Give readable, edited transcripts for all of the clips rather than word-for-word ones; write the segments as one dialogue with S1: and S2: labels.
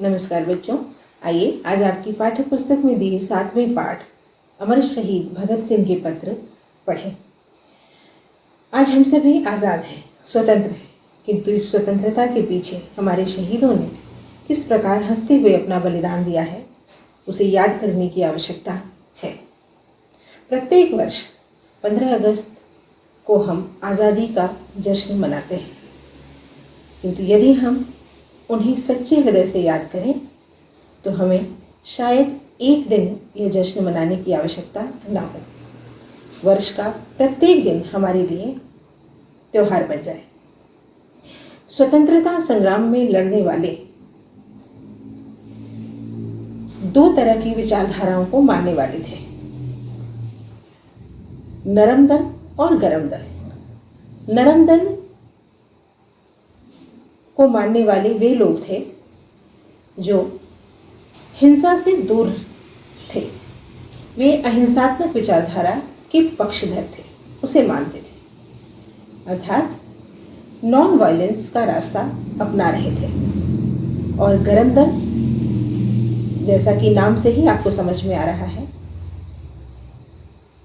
S1: नमस्कार बच्चों, आइए आज आपकी पाठ्य पुस्तक में दिए 7वें पाठ अमर शहीद भगत सिंह के पत्र पढ़ें। आज हम सभी आज़ाद हैं, स्वतंत्र हैं, किंतु इस स्वतंत्रता के पीछे हमारे शहीदों ने किस प्रकार हंसते हुए अपना बलिदान दिया है, उसे याद करने की आवश्यकता है। प्रत्येक वर्ष 15 अगस्त को हम आज़ादी का जश्न मनाते हैं, किंतु यदि हम उन्हें सच्चे हृदय से याद करें तो हमें शायद एक दिन यह जश्न मनाने की आवश्यकता न हो। वर्ष का प्रत्येक दिन हमारे लिए त्योहार बन जाए। स्वतंत्रता संग्राम में लड़ने वाले दो तरह की विचारधाराओं को मानने वाले थे, नरम दल और गरम दल। नरम दल को मानने वाले वे लोग थे जो हिंसा से दूर थे। वे अहिंसात्मक विचारधारा के पक्षधर थे, उसे मानते थे, अर्थात नॉन वायलेंस का रास्ता अपना रहे थे। और गरम दल, जैसा कि नाम से ही आपको समझ में आ रहा है,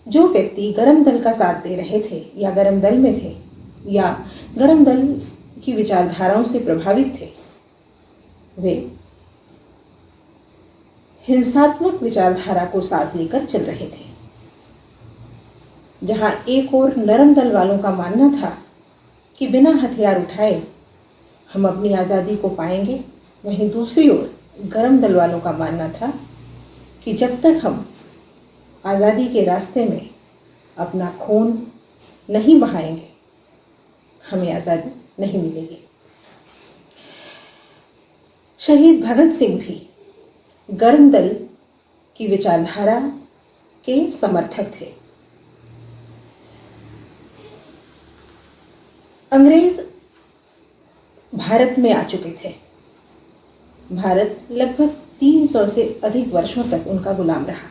S1: जो व्यक्ति गरम दल का साथ दे रहे थे या गरम दल में थे या गरम दल की विचारधाराओं से प्रभावित थे, वे हिंसात्मक विचारधारा को साथ लेकर चल रहे थे। जहां एक ओर नरम दल वालों का मानना था कि बिना हथियार उठाए हम अपनी आज़ादी को पाएंगे, वहीं दूसरी ओर गरम दल वालों का मानना था कि जब तक हम आज़ादी के रास्ते में अपना खून नहीं बहाएंगे, हमें आज़ादी नहीं मिलेगी। शहीद भगत सिंह भी गरम दल की विचारधारा के समर्थक थे। अंग्रेज भारत में आ चुके थे। भारत लगभग 300 से अधिक वर्षों तक उनका गुलाम रहा।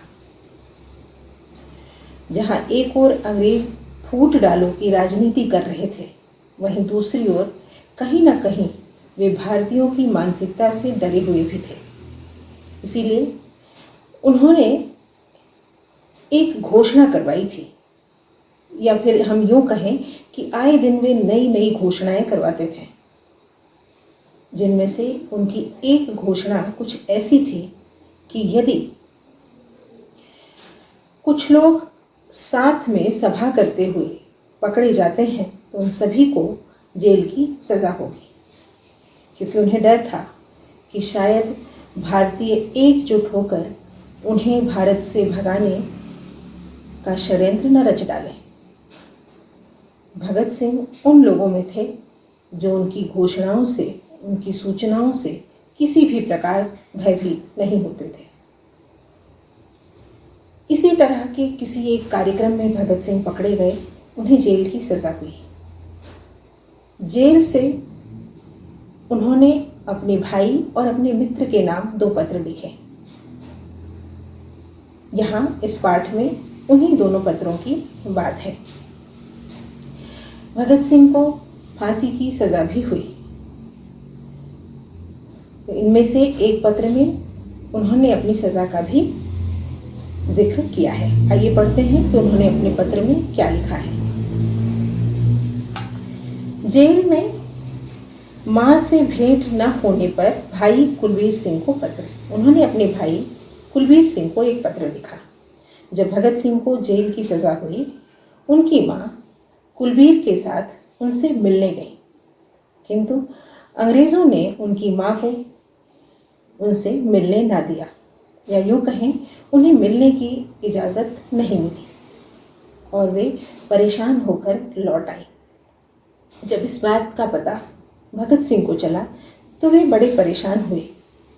S1: जहां एक ओर अंग्रेज फूट डालो की राजनीति कर रहे थे, वहीं दूसरी ओर कहीं ना कहीं वे भारतीयों की मानसिकता से डरे हुए भी थे। इसीलिए उन्होंने एक घोषणा करवाई थी, या फिर हम यूँ कहें कि आए दिन वे नई नई घोषणाएं करवाते थे, जिनमें से उनकी एक घोषणा कुछ ऐसी थी कि यदि कुछ लोग साथ में सभा करते हुए पकड़े जाते हैं तो उन सभी को जेल की सज़ा होगी, क्योंकि उन्हें डर था कि शायद भारतीय एकजुट होकर उन्हें भारत से भगाने का षड्यंत्र न रच डालें। भगत सिंह उन लोगों में थे जो उनकी घोषणाओं से, उनकी सूचनाओं से किसी भी प्रकार भयभीत नहीं होते थे। इसी तरह के किसी एक कार्यक्रम में भगत सिंह पकड़े गए, उन्हें जेल की सज़ा हुई। जेल से उन्होंने अपने भाई और अपने मित्र के नाम 2 पत्र लिखे। यहाँ इस पाठ में उन्हीं दोनों पत्रों की बात है। भगत सिंह को फांसी की सज़ा भी हुई। इनमें से एक पत्र में उन्होंने अपनी सज़ा का भी जिक्र किया है। आइए पढ़ते हैं कि उन्होंने अपने पत्र में क्या लिखा है। जेल में मां से भेंट न होने पर भाई कुलवीर सिंह को पत्र। उन्होंने अपने भाई कुलवीर सिंह को एक पत्र लिखा। जब भगत सिंह को जेल की सज़ा हुई, उनकी मां कुलवीर के साथ उनसे मिलने गई, किंतु अंग्रेज़ों ने उनकी मां को उनसे मिलने ना दिया, या यूँ कहें उन्हें मिलने की इजाज़त नहीं मिली और वे परेशान होकर लौट आई। जब इस बात का पता भगत सिंह को चला तो वे बड़े परेशान हुए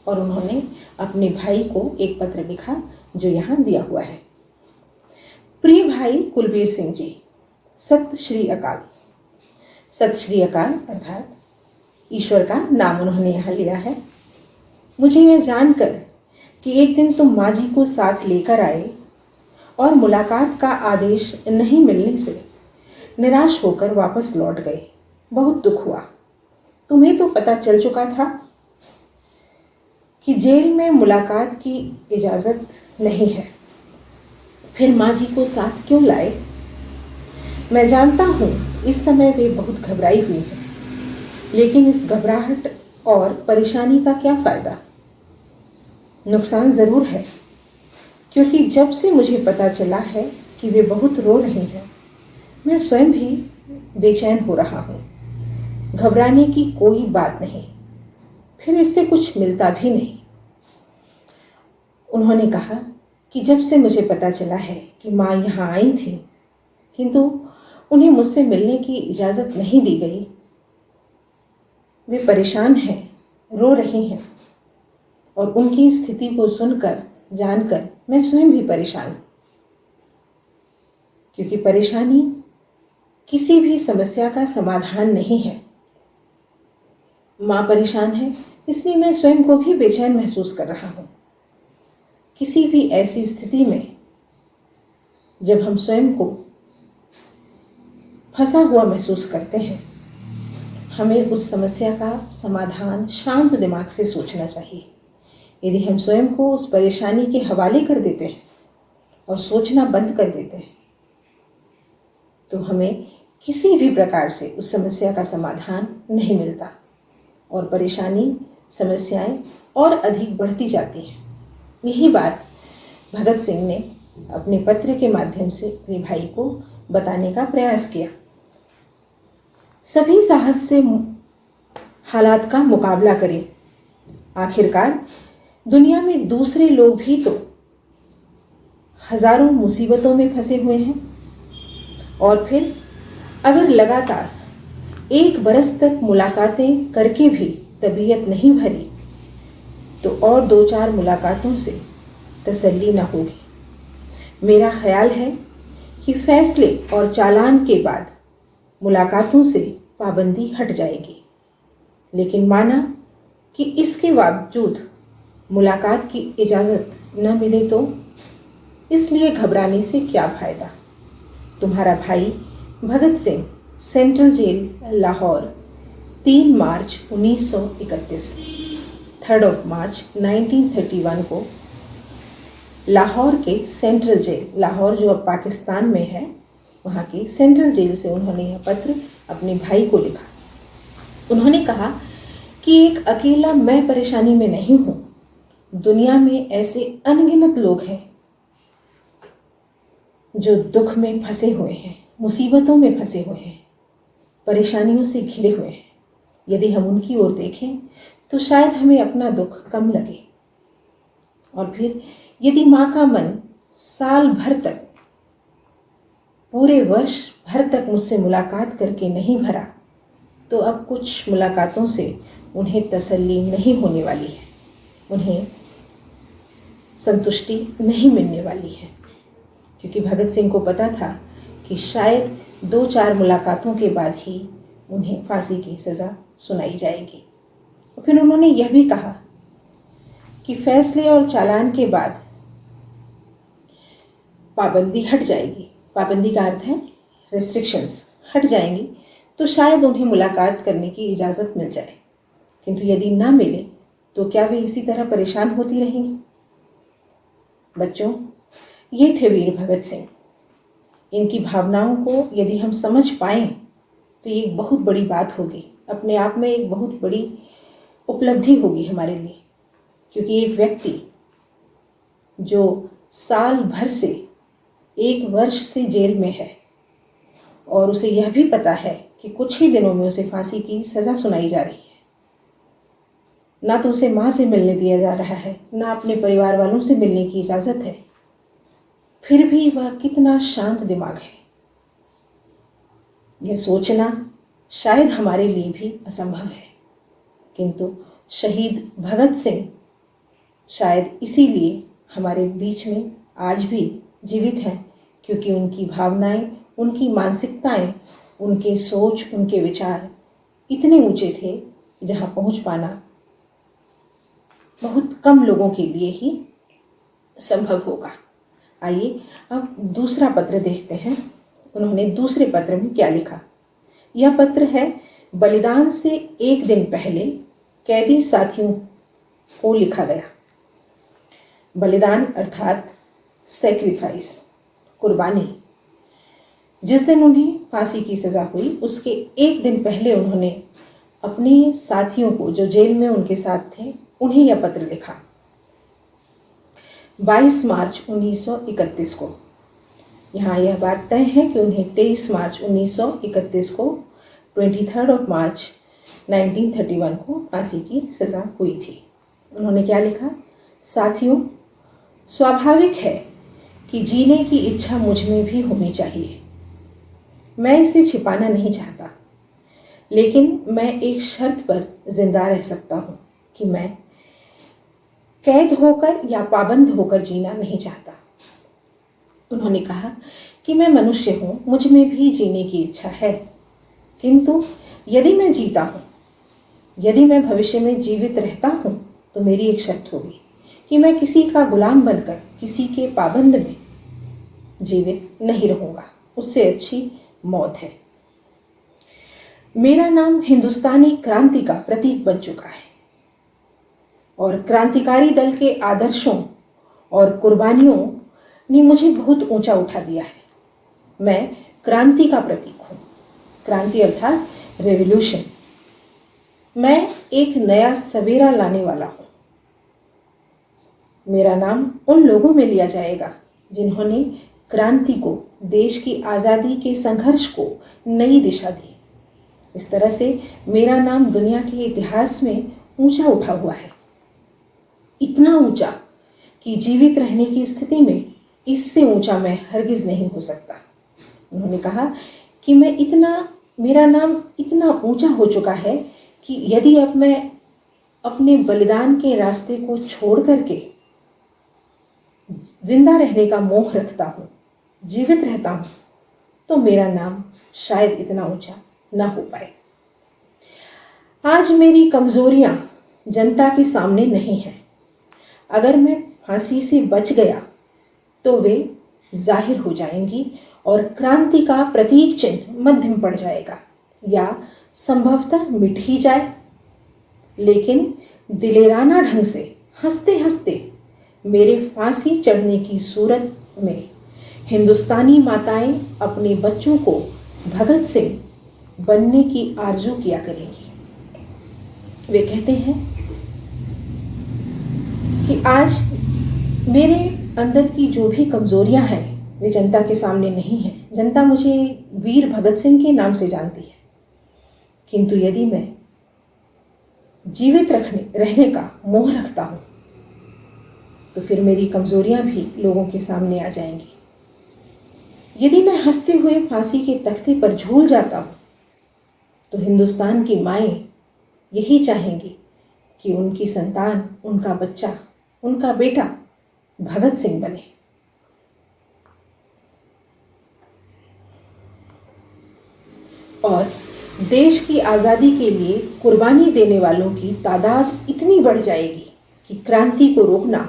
S1: और उन्होंने अपने भाई को एक पत्र लिखा, जो यहाँ दिया हुआ है। प्रिय भाई कुलवीर सिंह जी, सत श्री अकाल। सत श्री अकाल अर्थात ईश्वर का नाम उन्होंने यहाँ लिया है। मुझे यह जानकर कि एक दिन तुम माँ जी को साथ लेकर आए और मुलाकात का आदेश नहीं मिलने से निराश होकर वापस लौट गए, बहुत दुख हुआ। तुम्हें तो पता चल चुका था कि जेल में मुलाकात की इजाज़त नहीं है, फिर माँ जी को साथ क्यों लाए? मैं जानता हूँ इस समय वे बहुत घबराई हुई हैं, लेकिन इस घबराहट और परेशानी का क्या फ़ायदा? नुकसान ज़रूर है, क्योंकि जब से मुझे पता चला है कि वे बहुत रो रही हैं, मैं स्वयं भी बेचैन हो रहा हूँ। घबराने की कोई बात नहीं, फिर इससे कुछ मिलता भी नहीं। उन्होंने कहा कि जब से मुझे पता चला है कि माँ यहाँ आई थी, किंतु उन्हें मुझसे मिलने की इजाज़त नहीं दी गई, वे परेशान हैं, रो रही हैं, और उनकी स्थिति को सुनकर जानकर मैं स्वयं भी परेशान, क्योंकि परेशानी किसी भी समस्या का समाधान नहीं है। माँ परेशान है, इसलिए मैं स्वयं को भी बेचैन महसूस कर रहा हूँ। किसी भी ऐसी स्थिति में जब हम स्वयं को फंसा हुआ महसूस करते हैं, हमें उस समस्या का समाधान शांत दिमाग से सोचना चाहिए। यदि हम स्वयं को उस परेशानी के हवाले कर देते हैं और सोचना बंद कर देते हैं, तो हमें किसी भी प्रकार से उस समस्या का समाधान नहीं मिलता और परेशानी, समस्याएं और अधिक बढ़ती जाती हैं। यही बात भगत सिंह ने अपने पत्र के माध्यम से अपने भाई को बताने का प्रयास किया। सभी साहस से हालात का मुकाबला करें। आखिरकार दुनिया में दूसरे लोग भी तो हजारों मुसीबतों में फंसे हुए हैं, और फिर अगर लगातार 1 बरस तक मुलाकातें करके भी तबीयत नहीं भरी, तो और 2-4 मुलाकातों से तसल्ली न होगी। मेरा ख्याल है कि फैसले और चालान के बाद मुलाकातों से पाबंदी हट जाएगी, लेकिन माना कि इसके बावजूद मुलाकात की इजाज़त न मिले तो इसलिए घबराने से क्या फ़ायदा। तुम्हारा भाई भगत सिंह, सेंट्रल जेल, लाहौर, 3 मार्च 1931। 3 मार्च 1931 को लाहौर के सेंट्रल जेल, लाहौर जो अब पाकिस्तान में है, वहाँ की सेंट्रल जेल से उन्होंने यह पत्र अपने भाई को लिखा। उन्होंने कहा कि एक अकेला मैं परेशानी में नहीं हूँ, दुनिया में ऐसे अनगिनत लोग हैं जो दुख में फंसे हुए हैं, मुसीबतों में फंसे हुए हैं, परेशानियों से घिरे हुए हैं। यदि हम उनकी ओर देखें तो शायद हमें अपना दुख कम लगे। और फिर यदि माँ का मन साल भर तक, पूरे वर्ष भर तक मुझसे मुलाकात करके नहीं भरा, तो अब कुछ मुलाकातों से उन्हें तसल्ली नहीं होने वाली है, उन्हें संतुष्टि नहीं मिलने वाली है, क्योंकि भगत सिंह को पता था कि शायद 2-4 मुलाकातों के बाद ही उन्हें फांसी की सज़ा सुनाई जाएगी। और फिर उन्होंने यह भी कहा कि फैसले और चालान के बाद पाबंदी हट जाएगी। पाबंदी का अर्थ है रेस्ट्रिक्शंस हट जाएंगी, तो शायद उन्हें मुलाकात करने की इजाज़त मिल जाए, किंतु यदि ना मिले तो क्या वे इसी तरह परेशान होती रहेंगी। बच्चों, ये थे वीर भगत सिंह। इनकी भावनाओं को यदि हम समझ पाएं तो ये एक बहुत बड़ी बात होगी, अपने आप में एक बहुत बड़ी उपलब्धि होगी हमारे लिए, क्योंकि एक व्यक्ति जो साल भर से, 1 वर्ष से जेल में है और उसे यह भी पता है कि कुछ ही दिनों में उसे फांसी की सज़ा सुनाई जा रही है, ना तो उसे माँ से मिलने दिया जा रहा है, ना अपने परिवार वालों से मिलने की इजाज़त है, फिर भी वह कितना शांत दिमाग है, यह सोचना शायद हमारे लिए भी असंभव है। किंतु शहीद भगत सिंह शायद इसीलिए हमारे बीच में आज भी जीवित हैं, क्योंकि उनकी भावनाएं, उनकी मानसिकताएं, उनके सोच, उनके विचार इतने ऊंचे थे जहां पहुंच पाना बहुत कम लोगों के लिए ही संभव होगा। आइए अब दूसरा पत्र देखते हैं, उन्होंने दूसरे पत्र में क्या लिखा। यह पत्र है बलिदान से 1 दिन पहले कैदी साथियों को लिखा गया। बलिदान अर्थात सेक्रीफाइस, कुर्बानी। जिस दिन उन्हें फांसी की सज़ा हुई उसके एक दिन पहले उन्होंने अपने साथियों को, जो जेल में उनके साथ थे, उन्हें यह पत्र लिखा। 22 मार्च 1931 को। यहाँ यह बात तय है कि उन्हें 23 मार्च 1931 को 23 मार्च 1931 को फांसी की सज़ा हुई थी। उन्होंने क्या लिखा? साथियों, स्वाभाविक है कि जीने की इच्छा मुझ में भी होनी चाहिए। मैं इसे छिपाना नहीं चाहता, लेकिन मैं एक शर्त पर जिंदा रह सकता हूँ कि मैं कैद होकर या पाबंद होकर जीना नहीं चाहता। उन्होंने कहा कि मैं मनुष्य हूँ, मुझ में भी जीने की इच्छा है, किंतु यदि मैं जीता हूँ, यदि मैं भविष्य में जीवित रहता हूँ, तो मेरी एक शर्त होगी कि मैं किसी का गुलाम बनकर किसी के पाबंद में जीवित नहीं रहूँगा। उससे अच्छी मौत है। मेरा नाम हिंदुस्तानी क्रांति का प्रतीक बन चुका है और क्रांतिकारी दल के आदर्शों और कुर्बानियों ने मुझे बहुत ऊंचा उठा दिया है। मैं क्रांति का प्रतीक हूँ। क्रांति अर्थात रेवोल्यूशन। मैं एक नया सवेरा लाने वाला हूँ। मेरा नाम उन लोगों में लिया जाएगा जिन्होंने क्रांति को, देश की आज़ादी के संघर्ष को नई दिशा दी। इस तरह से मेरा नाम दुनिया के इतिहास में ऊंचा उठा हुआ है, इतना ऊंचा कि जीवित रहने की स्थिति में इससे ऊंचा मैं हरगिज नहीं हो सकता। उन्होंने कहा कि मेरा नाम इतना ऊंचा हो चुका है कि यदि अब मैं अपने बलिदान के रास्ते को छोड़ करके जिंदा रहने का मोह रखता हूँ, जीवित रहता हूँ, तो मेरा नाम शायद इतना ऊंचा ना हो पाए। आज मेरी कमजोरियां जनता के सामने नहीं हैं। अगर मैं फांसी से बच गया तो वे जाहिर हो जाएंगी और क्रांति का प्रतीक चिन्ह मध्यम पड़ जाएगा या संभवतः मिट ही जाए। लेकिन दिलेराना ढंग से हंसते हंसते मेरे फांसी चढ़ने की सूरत में हिंदुस्तानी माताएं अपने बच्चों को भगत सिंह बनने की आरजू किया करेंगी। वे कहते हैं कि आज मेरे अंदर की जो भी कमजोरियां हैं वे जनता के सामने नहीं हैं। जनता मुझे वीर भगत सिंह के नाम से जानती है, किंतु यदि मैं जीवित रहने का मोह रखता हूं तो फिर मेरी कमजोरियां भी लोगों के सामने आ जाएंगी। यदि मैं हंसते हुए फांसी के तख्ते पर झूल जाता हूं तो हिंदुस्तान की माएं यही चाहेंगी कि उनकी संतान, उनका बच्चा, उनका बेटा भगत सिंह बने। और देश की आज़ादी के लिए कुर्बानी देने वालों की तादाद इतनी बढ़ जाएगी कि क्रांति को रोकना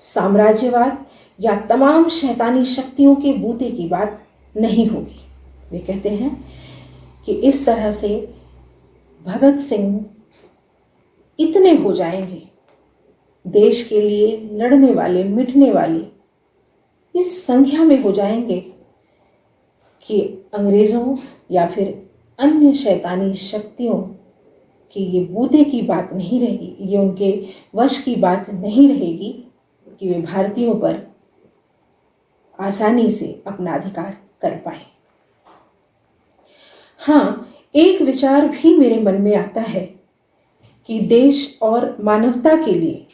S1: साम्राज्यवाद या तमाम शैतानी शक्तियों के बूते की बात नहीं होगी। वे कहते हैं कि इस तरह से भगत सिंह इतने हो जाएंगे, देश के लिए लड़ने वाले, मिटने वाले इस संख्या में हो जाएंगे कि अंग्रेज़ों या फिर अन्य शैतानी शक्तियों की ये बूते की बात नहीं रहेगी, ये उनके वश की बात नहीं रहेगी कि वे भारतीयों पर आसानी से अपना अधिकार कर पाए। हाँ, एक विचार भी मेरे मन में आता है कि देश और मानवता के लिए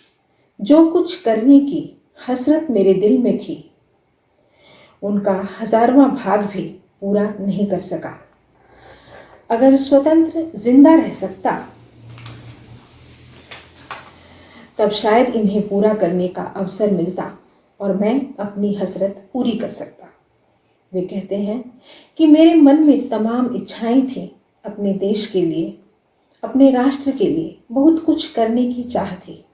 S1: जो कुछ करने की हसरत मेरे दिल में थी, उनका 1000वां भाग भी पूरा नहीं कर सका। अगर स्वतंत्र जिंदा रह सकता तब शायद इन्हें पूरा करने का अवसर मिलता और मैं अपनी हसरत पूरी कर सकता। वे कहते हैं कि मेरे मन में तमाम इच्छाएं थीं, अपने देश के लिए, अपने राष्ट्र के लिए बहुत कुछ करने की चाह थी,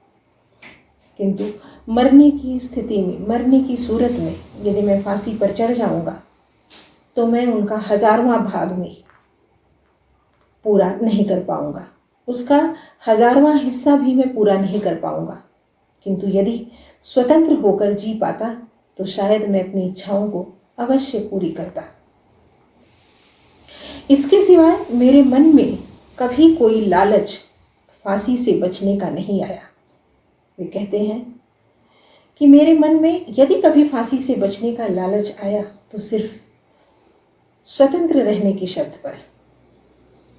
S1: किंतु मरने की स्थिति में, मरने की सूरत में यदि मैं फांसी पर चढ़ जाऊंगा तो मैं उनका 1000वां भाग में पूरा नहीं कर पाऊंगा। उसका 1000वां हिस्सा भी मैं पूरा नहीं कर पाऊंगा, किंतु यदि स्वतंत्र होकर जी पाता तो शायद मैं अपनी इच्छाओं को अवश्य पूरी करता। इसके सिवाय मेरे मन में कभी कोई लालच फांसी से बचने का नहीं आया। वे कहते हैं कि मेरे मन में यदि कभी फांसी से बचने का लालच आया तो सिर्फ स्वतंत्र रहने की शर्त पर,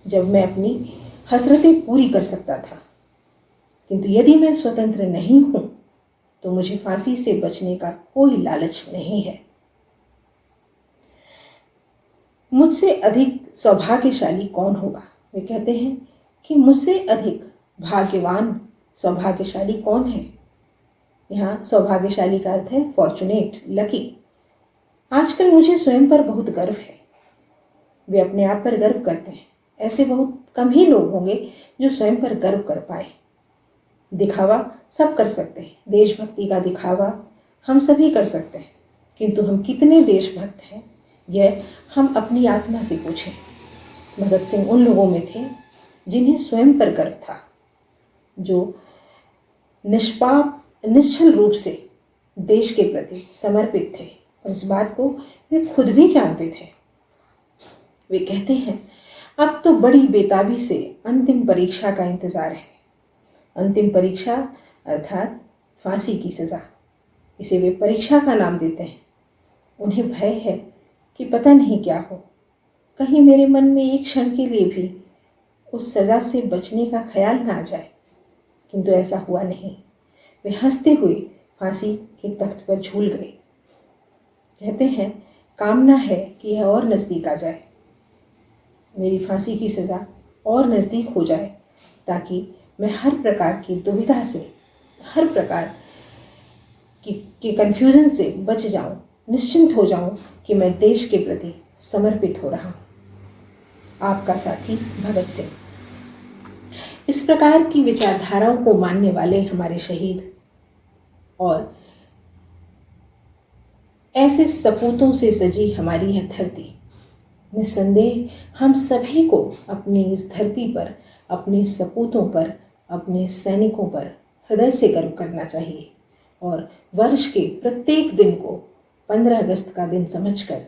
S1: जब मैं अपनी हसरतें पूरी कर सकता था। किंतु यदि मैं स्वतंत्र नहीं हूं तो मुझे फांसी से बचने का कोई लालच नहीं है। मुझसे अधिक सौभाग्यशाली कौन होगा? वे कहते हैं कि मुझसे अधिक भाग्यवान सौभाग्यशाली कौन है। यहाँ सौभाग्यशाली का अर्थ है फॉर्चुनेट, लकी। आजकल मुझे स्वयं पर बहुत गर्व है। वे अपने आप पर गर्व करते हैं। ऐसे बहुत कम ही लोग होंगे जो स्वयं पर गर्व कर पाए। दिखावा सब कर सकते हैं, देशभक्ति का दिखावा हम सभी कर सकते हैं, किंतु हम कितने देशभक्त हैं यह हम अपनी आत्मा से पूछें। भगत सिंह उन लोगों में थे जिन्हें स्वयं पर गर्व था, जो निष्पाप निश्चल रूप से देश के प्रति समर्पित थे, और इस बात को वे खुद भी जानते थे। वे कहते हैं, अब तो बड़ी बेताबी से अंतिम परीक्षा का इंतजार है। अंतिम परीक्षा अर्थात फांसी की सज़ा, इसे वे परीक्षा का नाम देते हैं। उन्हें भय है कि पता नहीं क्या हो, कहीं मेरे मन में एक क्षण के लिए भी उस सज़ा से बचने का ख्याल ना आ जाए। किंतु ऐसा हुआ नहीं। वे हंसते हुए फांसी के तख्त पर झूल गए। कहते हैं, कामना है कि यह और नज़दीक आ जाए, मेरी फांसी की सज़ा और नज़दीक हो जाए, ताकि मैं हर प्रकार की दुविधा से, हर प्रकार की कन्फ्यूज़न से बच जाऊं, निश्चिंत हो जाऊं कि मैं देश के प्रति समर्पित हो रहा हूं। आपका साथी भगत सिंह। इस प्रकार की विचारधाराओं को मानने वाले हमारे शहीद और ऐसे सपूतों से सजी हमारी यह धरती, निस्संदेह हम सभी को अपनी इस धरती पर, अपने सपूतों पर, अपने सैनिकों पर हृदय से गर्व करना चाहिए और वर्ष के प्रत्येक दिन को 15 अगस्त का दिन समझकर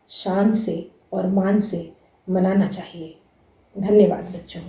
S1: शान से और मान से मनाना चाहिए। धन्यवाद बच्चों।